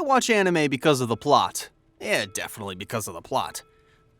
watch anime because of the plot. Yeah, definitely because of the plot.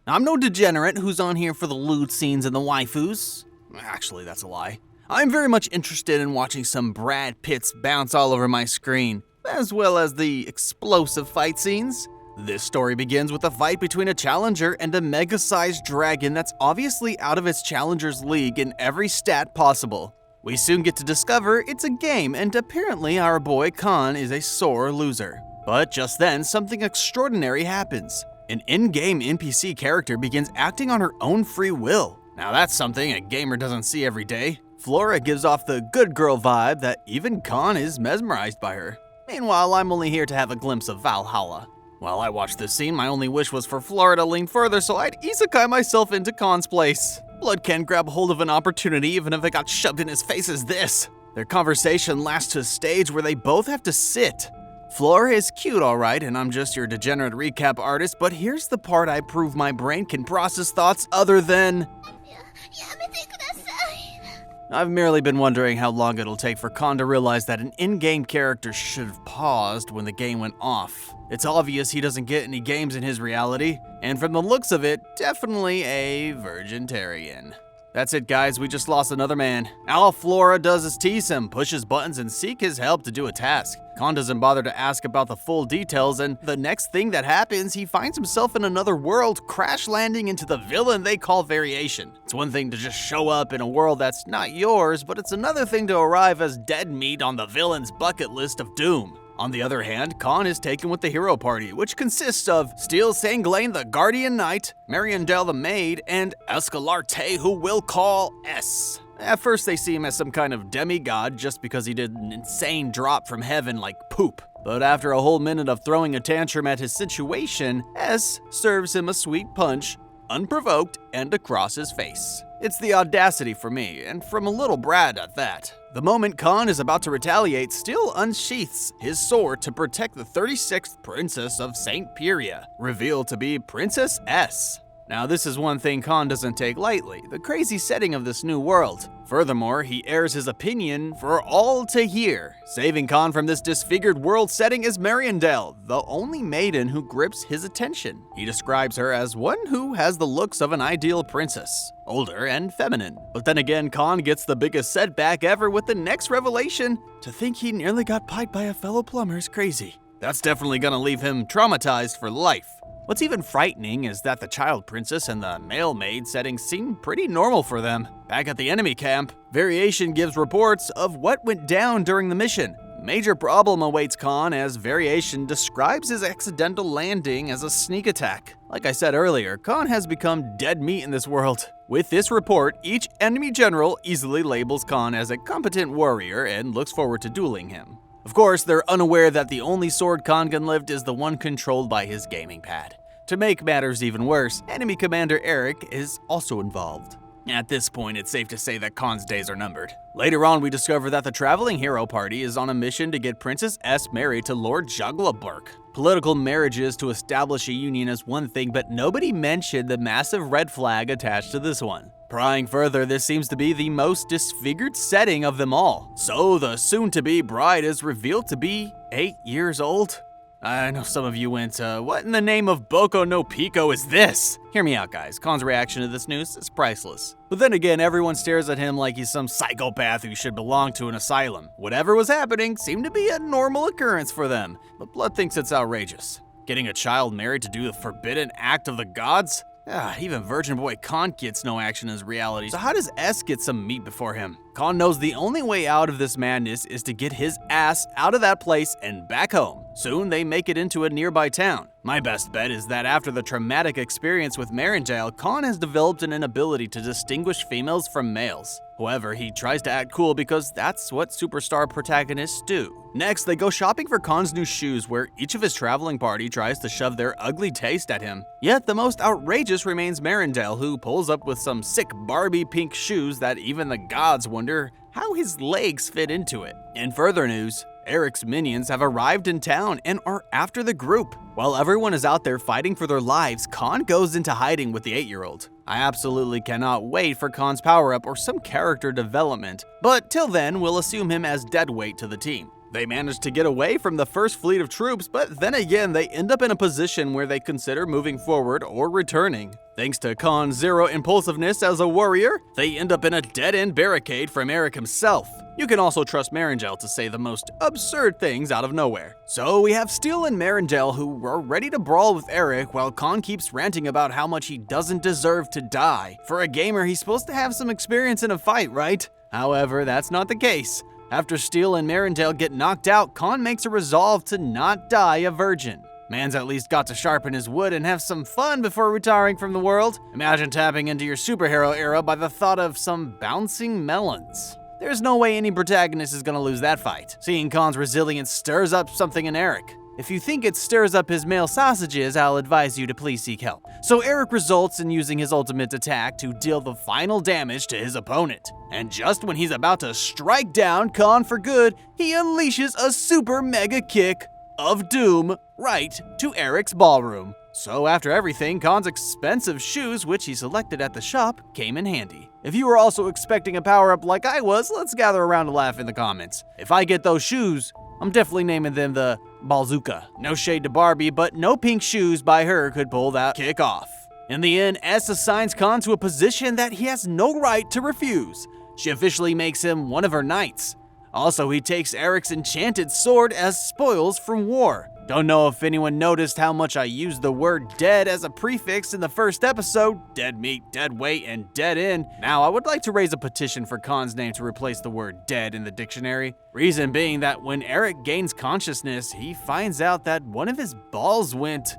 I'm no degenerate who's on here for the lewd scenes and the waifus. Actually, that's a lie. I'm very much interested in watching some Brad Pitts bounce all over my screen, as well as the explosive fight scenes. This story begins with a fight between a challenger and a mega-sized dragon that's obviously out of its challenger's league in every stat possible. We soon get to discover it's a game, and apparently our boy Kon is a sore loser. But just then, something extraordinary happens. An in-game NPC character begins acting on her own free will. Now that's something a gamer doesn't see every day. Flora gives off the good girl vibe that even Kon is mesmerized by her. Meanwhile, I'm only here to have a glimpse of Valhalla. While I watched this scene, my only wish was for Flora to lean further so I'd isekai myself into Kon's place. Blood can't grab hold of an opportunity even if it got shoved in his face as this. Their conversation lasts to a stage where they both have to sit. Flora is cute alright, and I'm just your degenerate recap artist, but here's the part I prove my brain can process thoughts other than... I've merely been wondering how long it'll take for Kon to realize that an in-game character should have paused when the game went off. It's obvious he doesn't get any games in his reality, and from the looks of it, definitely a virgintarian. That's it, guys, we just lost another man. All Flora does is tease him, push his buttons, and seek his help to do a task. Kon doesn't bother to ask about the full details, and the next thing that happens, he finds himself in another world, crash landing into the villain they call Variation. It's one thing to just show up in a world that's not yours, but it's another thing to arrive as dead meat on the villain's bucket list of doom. On the other hand, Kon is taken with the hero party, which consists of Steel Sanglane the Guardian Knight, Mariandel the Maid, and Escalarte who we'll call S. At first they see him as some kind of demigod just because he did an insane drop from heaven like poop. But after a whole minute of throwing a tantrum at his situation, S serves him a sweet punch, unprovoked and across his face. It's the audacity for me, and from a little Brad at that. The moment Kon is about to retaliate, Steel unsheaths his sword to protect the 36th Princess of St. Pyria, revealed to be Princess S. Now this is one thing Kon doesn't take lightly, the crazy setting of this new world. Furthermore, he airs his opinion for all to hear. Saving Kon from this disfigured world setting is Mariandel, the only maiden who grips his attention. He describes her as one who has the looks of an ideal princess, older and feminine. But then again, Kon gets the biggest setback ever with the next revelation. To think he nearly got piped by a fellow plumber is crazy. That's definitely gonna leave him traumatized for life. What's even frightening is that the child princess and the male maid settings seem pretty normal for them. Back at the enemy camp, Variation gives reports of what went down during the mission. Major problem awaits Kon as Variation describes his accidental landing as a sneak attack. Like I said earlier, Kon has become dead meat in this world. With this report, each enemy general easily labels Kon as a competent warrior and looks forward to dueling him. Of course, they're unaware that the only sword Kon can lift is the one controlled by his gaming pad. To make matters even worse, enemy commander Eric is also involved. At this point, it's safe to say that Kon's days are numbered. Later on, we discover that the traveling hero party is on a mission to get Princess S married to Lord Jaglaburk. Political marriages to establish a union is one thing, but nobody mentioned the massive red flag attached to this one. Prying further, this seems to be the most disfigured setting of them all. So the soon-to-be bride is revealed to be 8 years old. I know some of you went, what in the name of Boko no Pico is this? Hear me out, guys. Kon's reaction to this news is priceless. But then again, everyone stares at him like he's some psychopath who should belong to an asylum. Whatever was happening seemed to be a normal occurrence for them, but Blood thinks it's outrageous. Getting a child married to do the forbidden act of the gods? Even Virgin Boy Kon gets no action in his reality, so how does S get some meat before him? Kon knows the only way out of this madness is to get his ass out of that place and back home. Soon they make it into a nearby town. My best bet is that after the traumatic experience with Mariandel, Kon has developed an inability to distinguish females from males. However, he tries to act cool because that's what superstar protagonists do. Next, they go shopping for Kon's new shoes, where each of his traveling party tries to shove their ugly taste at him. Yet the most outrageous remains Mariandel, who pulls up with some sick Barbie pink shoes that even the gods wonder how his legs fit into it. In further news, Eric's minions have arrived in town and are after the group. While everyone is out there fighting for their lives, Kon goes into hiding with the 8-year-old. I absolutely cannot wait for Kon's power-up or some character development, but till then, we'll assume him as deadweight to the team. They manage to get away from the first fleet of troops, but then again they end up in a position where they consider moving forward or returning. Thanks to Kon's zero impulsiveness as a warrior, they end up in a dead-end barricade from Eric himself. You can also trust Marangel to say the most absurd things out of nowhere. So we have Steel and Marangel who are ready to brawl with Eric while Kon keeps ranting about how much he doesn't deserve to die. For a gamer, he's supposed to have some experience in a fight, right? However, that's not the case. After Steel and Marangel get knocked out, Kon makes a resolve to not die a virgin. Man's at least got to sharpen his wood and have some fun before retiring from the world. Imagine tapping into your superhero era by the thought of some bouncing melons. There's no way any protagonist is gonna lose that fight. Seeing Kon's resilience stirs up something in Eric. If you think it stirs up his male sausages, I'll advise you to please seek help. So Eric results in using his ultimate attack to deal the final damage to his opponent. And just when he's about to strike down Kon for good, he unleashes a super mega kick of doom right to Eric's ballroom. So after everything, Kon's expensive shoes, which he selected at the shop, came in handy. If you were also expecting a power-up like I was, let's gather around to laugh in the comments. If I get those shoes, I'm definitely naming them the Balzuka. No shade to Barbie, but no pink shoes by her could pull that kick off. In the end, S assigns Kon to a position that he has no right to refuse. She officially makes him one of her knights. Also, he takes Eric's enchanted sword as spoils from war. Don't know if anyone noticed how much I used the word dead as a prefix in the first episode. Dead meat, dead weight, and dead end. Now, I would like to raise a petition for Kon's name to replace the word dead in the dictionary. Reason being that when Eric gains consciousness, he finds out that one of his balls went.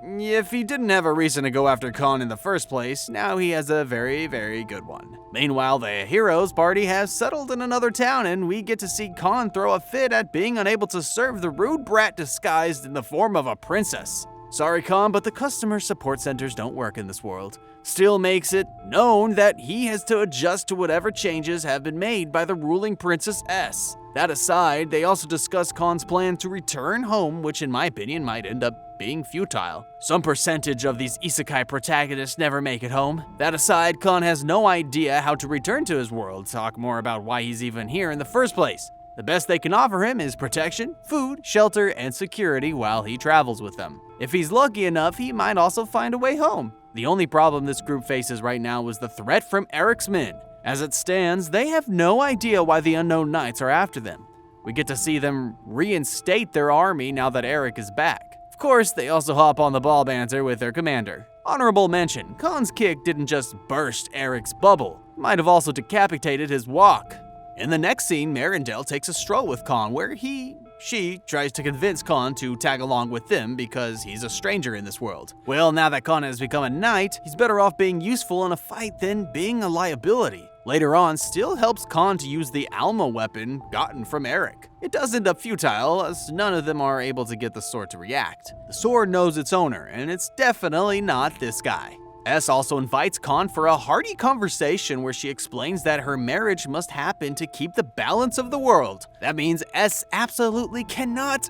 If he didn't have a reason to go after Kon in the first place, now he has a very, very good one. Meanwhile, the heroes party has settled in another town, and we get to see Kon throw a fit at being unable to serve the rude brat disguised in the form of a princess. Sorry, Kon, but the customer support centers don't work in this world. Still makes it known that he has to adjust to whatever changes have been made by the ruling Princess S. That aside, they also discuss Kon's plan to return home, which in my opinion might end up being futile. Some percentage of these isekai protagonists never make it home. That aside, Kon has no idea how to return to his world. Talk more about why he's even here in the first place. The best they can offer him is protection, food, shelter, and security while he travels with them. If he's lucky enough, he might also find a way home. The only problem this group faces right now is the threat from Eric's men. As it stands, they have no idea why the unknown knights are after them. We get to see them reinstate their army now that Eric is back. Of course, they also hop on the ball banter with their commander. Honorable mention, Kon's kick didn't just burst Eric's bubble, it might have also decapitated his walk. In the next scene, Marangel takes a stroll with Kon where she tries to convince Kon to tag along with them because he's a stranger in this world. Well, now that Kon has become a knight, he's better off being useful in a fight than being a liability. Later on, Steel helps Kon to use the Alma weapon gotten from Eric. It does end up futile, as none of them are able to get the sword to react. The sword knows its owner, and it's definitely not this guy. S also invites Kon for a hearty conversation where she explains that her marriage must happen to keep the balance of the world. That means S absolutely cannot,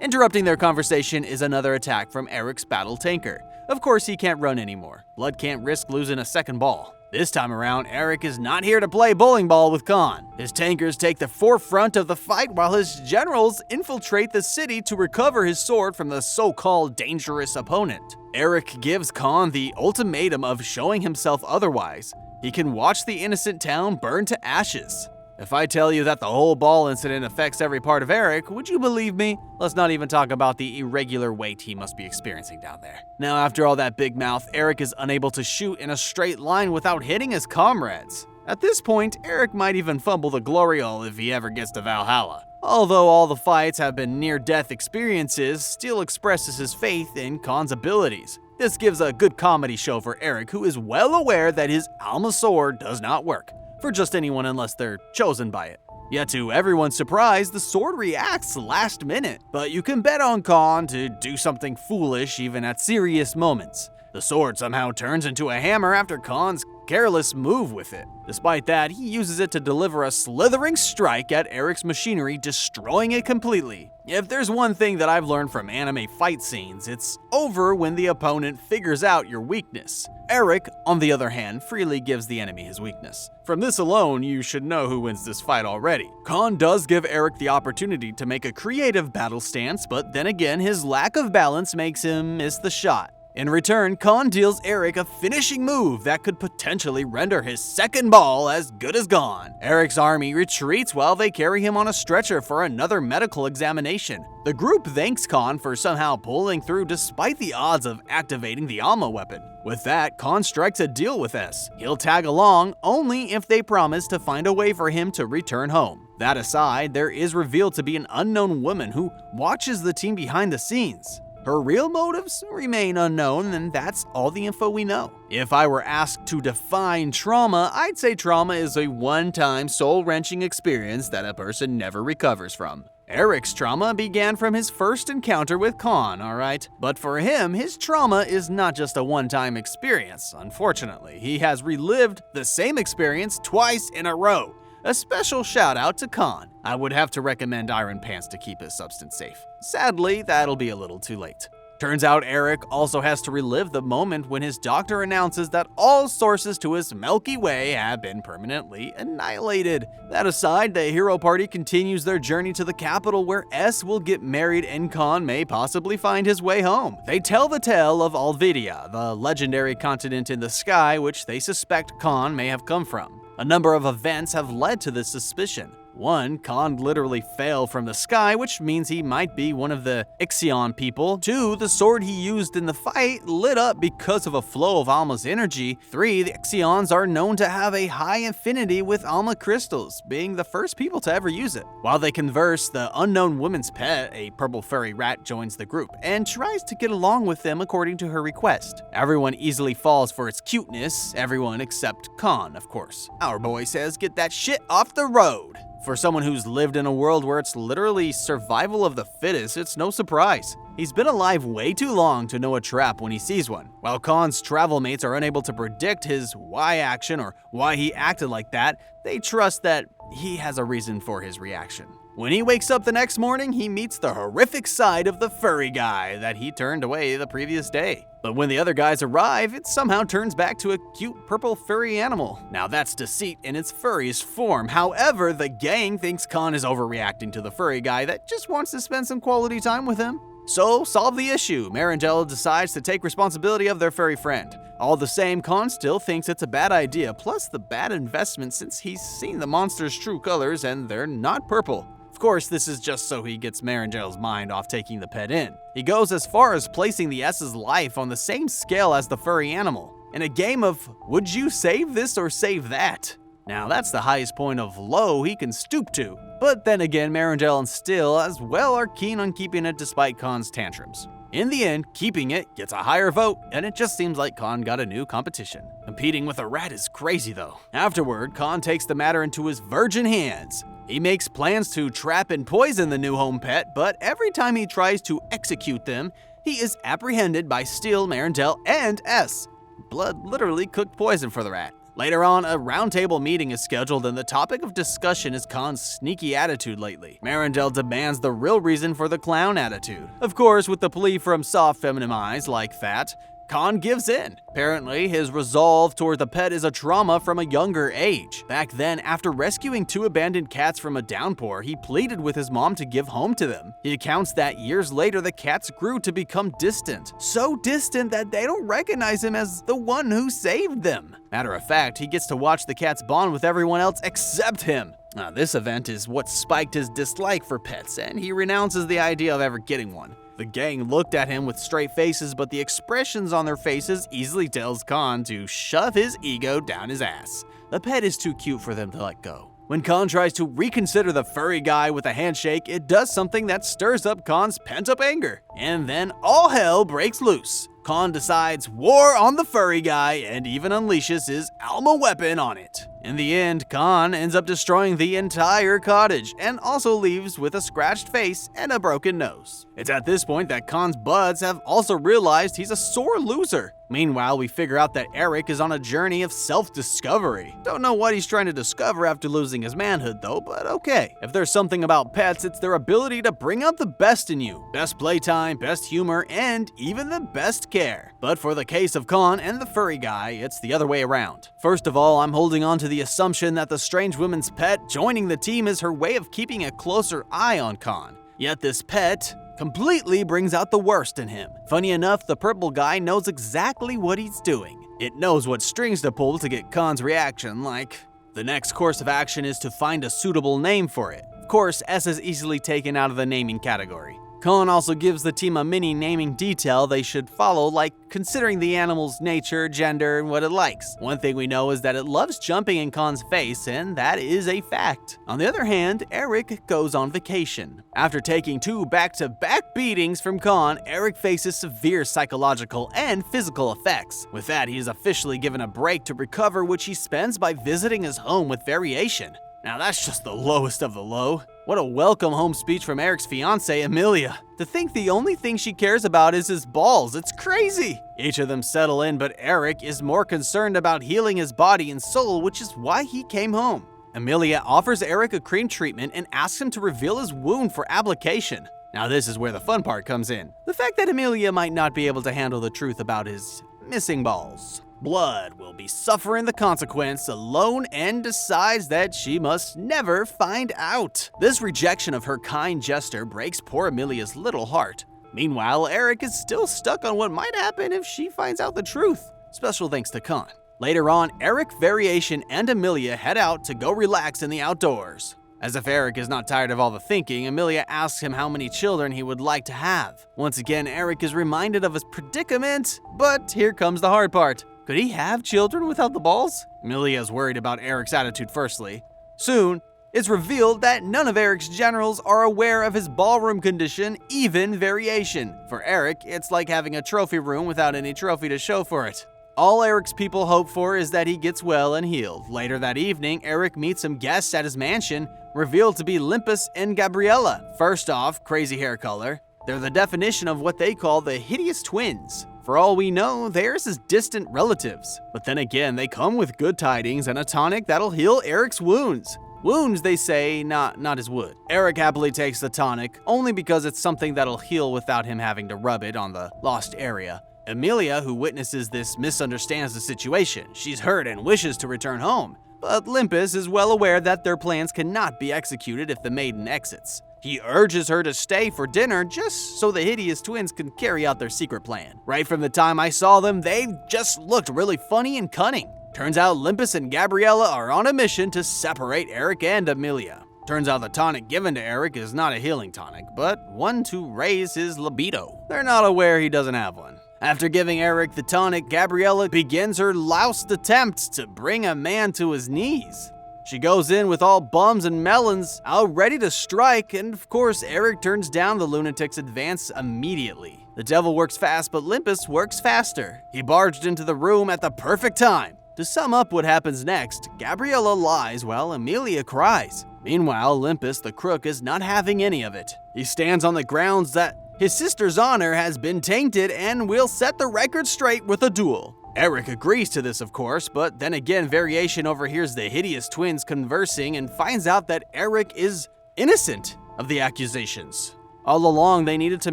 Interrupting their conversation is another attack from Eric's battle tanker. Of course, he can't run anymore. Blood can't risk losing a second ball. This time around, Eric is not here to play bowling ball with Kon. His tankers take the forefront of the fight while his generals infiltrate the city to recover his sword from the so-called dangerous opponent. Eric gives Kon the ultimatum of showing himself otherwise. He can watch the innocent town burn to ashes. If I tell you that the whole ball incident affects every part of Eric, would you believe me? Let's not even talk about the irregular weight he must be experiencing down there. Now, after all that big mouth, Eric is unable to shoot in a straight line without hitting his comrades. At this point, Eric might even fumble the gloriole if he ever gets to Valhalla. Although all the fights have been near-death experiences, Steel expresses his faith in Kon's abilities. This gives a good comedy show for Eric, who is well aware that his Alma sword does not work for just anyone unless they're chosen by it. Yet to everyone's surprise, the sword reacts last minute, but you can bet on Kon to do something foolish even at serious moments. The sword somehow turns into a hammer after Kon's careless move with it. Despite that, he uses it to deliver a slithering strike at Eric's machinery, destroying it completely. If there's one thing that I've learned from anime fight scenes, it's over when the opponent figures out your weakness. Eric, on the other hand, freely gives the enemy his weakness. From this alone, you should know who wins this fight already. Kon does give Eric the opportunity to make a creative battle stance, but then again, his lack of balance makes him miss the shot. In return, Kon deals Eric a finishing move that could potentially render his second ball as good as gone. Eric's army retreats while they carry him on a stretcher for another medical examination. The group thanks Kon for somehow pulling through despite the odds of activating the Alma weapon. With that, Kon strikes a deal with S. He'll tag along only if they promise to find a way for him to return home. That aside, there is revealed to be an unknown woman who watches the team behind the scenes. Her real motives remain unknown, and that's all the info we know. If I were asked to define trauma, I'd say trauma is a one-time soul-wrenching experience that a person never recovers from. Eric's trauma began from his first encounter with Kon, alright? But for him, his trauma is not just a one-time experience, unfortunately. He has relived the same experience twice in a row. A special shout out to Kon. I would have to recommend Iron Pants to keep his substance safe. Sadly, that'll be a little too late. Turns out Eric also has to relive the moment when his doctor announces that all sources to his Milky Way have been permanently annihilated. That aside, the hero party continues their journey to the capital where S will get married and Kon may possibly find his way home. They tell the tale of Alvidia, the legendary continent in the sky which they suspect Kon may have come from. A number of events have led to this suspicion. 1. Kon literally fell from the sky, which means he might be one of the Ixion people. 2. The sword he used in the fight lit up because of a flow of Alma's energy. 3. The Ixions are known to have a high affinity with Alma crystals, being the first people to ever use it. While they converse, the unknown woman's pet, a purple furry rat, joins the group and tries to get along with them according to her request. Everyone easily falls for its cuteness, everyone except Kon, of course. Our boy says, "Get that shit off the road." For someone who's lived in a world where it's literally survival of the fittest, it's no surprise. He's been alive way too long to know a trap when he sees one. While Kon's travel mates are unable to predict his why action or why he acted like that, they trust that he has a reason for his reaction. When he wakes up the next morning, he meets the horrific side of the furry guy that he turned away the previous day. But when the other guys arrive, it somehow turns back to a cute purple furry animal. Now that's deceit in its furriest form. However, the gang thinks Kon is overreacting to the furry guy that just wants to spend some quality time with him. So, solve the issue. Marangella decides to take responsibility of their furry friend. All the same, Kon still thinks it's a bad idea, plus the bad investment since he's seen the monster's true colors and they're not purple. Of course, this is just so he gets Marangella's mind off taking the pet in. He goes as far as placing the S's life on the same scale as the furry animal, in a game of, would you save this or save that? Now that's the highest point of low he can stoop to. But then again, Marangella and Still as well are keen on keeping it despite Kon's tantrums. In the end, keeping it gets a higher vote, and it just seems like Kon got a new competition. Competing with a rat is crazy though. Afterward, Kon takes the matter into his virgin hands. He makes plans to trap and poison the new home pet, but every time he tries to execute them, he is apprehended by Steel, Marangella, and S. Blood literally cooked poison for the rat. Later on, a roundtable meeting is scheduled and the topic of discussion is Kon's sneaky attitude lately. Marangella demands the real reason for the clown attitude. Of course, with the plea from soft feminine eyes like that, Kon gives in. Apparently, his resolve toward the pet is a trauma from a younger age. Back then, after rescuing 2 abandoned cats from a downpour, he pleaded with his mom to give home to them. He accounts that years later, the cats grew to become distant. So distant that they don't recognize him as the one who saved them. Matter of fact, he gets to watch the cats bond with everyone else except him. Now, this event is what spiked his dislike for pets, and he renounces the idea of ever getting one. The gang looked at him with straight faces, but the expressions on their faces easily tells Kon to shove his ego down his ass. The pet is too cute for them to let go. When Kon tries to reconsider the furry guy with a handshake, it does something that stirs up Kon's pent-up anger. And then all hell breaks loose. Kon decides war on the furry guy and even unleashes his Alma weapon on it. In the end, Kon ends up destroying the entire cottage and also leaves with a scratched face and a broken nose. It's at this point that Kon's buds have also realized he's a sore loser. Meanwhile, we figure out that Eric is on a journey of self-discovery. Don't know what he's trying to discover after losing his manhood though, but okay. If there's something about pets, it's their ability to bring out the best in you. Best playtime, best humor, and even the best care. But for the case of Kon and the furry guy, it's the other way around. First of all, I'm holding on to the assumption that the strange woman's pet joining the team is her way of keeping a closer eye on Kon. Yet this pet completely brings out the worst in him. Funny enough, the purple guy knows exactly what he's doing. It knows what strings to pull to get Kon's reaction, like, the next course of action is to find a suitable name for it. Of course, S is easily taken out of the naming category. Kon also gives the team a mini naming detail they should follow, like considering the animal's nature, gender, and what it likes. One thing we know is that it loves jumping in Kon's face, and that is a fact. On the other hand, Eric goes on vacation. After taking 2 back-to-back beatings from Kon, Eric faces severe psychological and physical effects. With that, he is officially given a break to recover, which he spends by visiting his home with variation. Now that's just the lowest of the low. What a welcome home speech from Eric's fiancée, Emilia. To think the only thing she cares about is his balls, it's crazy. Each of them settle in, but Eric is more concerned about healing his body and soul, which is why he came home. Emilia offers Eric a cream treatment and asks him to reveal his wound for application. Now this is where the fun part comes in. The fact that Emilia might not be able to handle the truth about his missing balls. Blood will be suffering the consequence alone and decides that she must never find out. This rejection of her kind gesture breaks poor Emilia's little heart. Meanwhile, Eric is still stuck on what might happen if she finds out the truth. Special thanks to Kon. Later on, Eric, Variation, and Emilia head out to go relax in the outdoors. As if Eric is not tired of all the thinking, Emilia asks him how many children he would like to have. Once again, Eric is reminded of his predicament, but here comes the hard part. Could he have children without the balls? Emilia is worried about Eric's attitude firstly. Soon, it's revealed that none of Eric's generals are aware of his ballroom condition, even Variation. For Eric, it's like having a trophy room without any trophy to show for it. All Eric's people hope for is that he gets well and healed. Later that evening, Eric meets some guests at his mansion, revealed to be Limpus and Gabriella. First off, crazy hair color. They're the definition of what they call the hideous twins. For all we know, theirs is distant relatives. But then again, they come with good tidings and a tonic that'll heal Eric's wounds. Wounds, they say, not his wood. Eric happily takes the tonic, only because it's something that'll heal without him having to rub it on the lost area. Emilia, who witnesses this, misunderstands the situation. She's hurt and wishes to return home. But Limpus is well aware that their plans cannot be executed if the maiden exits. He urges her to stay for dinner just so the hideous twins can carry out their secret plan. Right from the time I saw them, they just looked really funny and cunning. Turns out Limpus and Gabriella are on a mission to separate Eric and Emilia. Turns out the tonic given to Eric is not a healing tonic, but one to raise his libido. They're not aware he doesn't have one. After giving Eric the tonic, Gabriella begins her loused attempt to bring a man to his knees. She goes in with all bums and melons, out ready to strike, and of course Eric turns down the lunatic's advance immediately. The devil works fast, but Limpus works faster. He barged into the room at the perfect time. To sum up what happens next, Gabriella lies while Emilia cries. Meanwhile, Limpus, the crook, is not having any of it. He stands on the grounds that his sister's honor has been tainted and will set the record straight with a duel. Eric agrees to this, of course, but then again, Variation overhears the hideous twins conversing and finds out that Eric is innocent of the accusations. All along, they needed to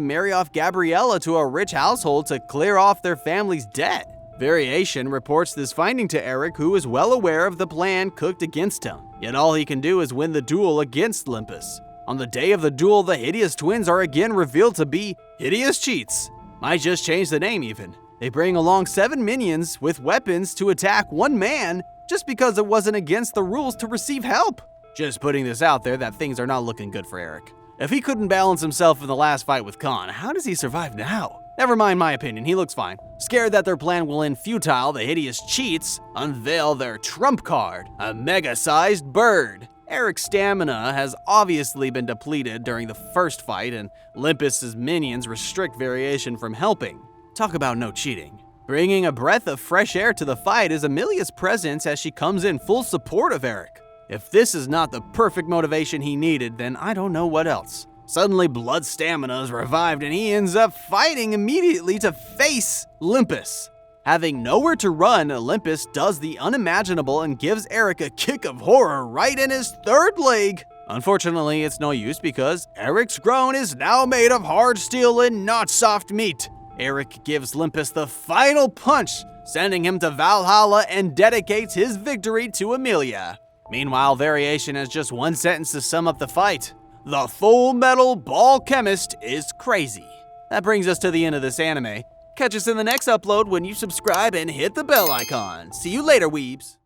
marry off Gabriella to a rich household to clear off their family's debt. Variation reports this finding to Eric, who is well aware of the plan cooked against him. Yet all he can do is win the duel against Limpus. On the day of the duel, the hideous twins are again revealed to be hideous cheats. Might just change the name even. They bring along 7 minions with weapons to attack one man just because it wasn't against the rules to receive help. Just putting this out there that things are not looking good for Eric. If he couldn't balance himself in the last fight with Kon, how does he survive now? Never mind my opinion, he looks fine. Scared that their plan will end futile, the hideous cheats unveil their trump card, a mega-sized bird. Eric's stamina has obviously been depleted during the first fight, and Limpus's minions restrict Variation from helping. Talk about no cheating. Bringing a breath of fresh air to the fight is Emilia's presence as she comes in full support of Eric. If this is not the perfect motivation he needed, then I don't know what else. Suddenly, blood stamina is revived and he ends up fighting immediately to face Limpus. Having nowhere to run, Olympus does the unimaginable and gives Eric a kick of horror right in his third leg. Unfortunately, it's no use because Eric's groin is now made of hard steel and not soft meat. Eric gives Olympus the final punch, sending him to Valhalla, and dedicates his victory to Amelia. Meanwhile, Variation has just one sentence to sum up the fight. The Full Metal Ball Chemist is crazy. That brings us to the end of this anime. Catch us in the next upload when you subscribe and hit the bell icon. See you later, weebs.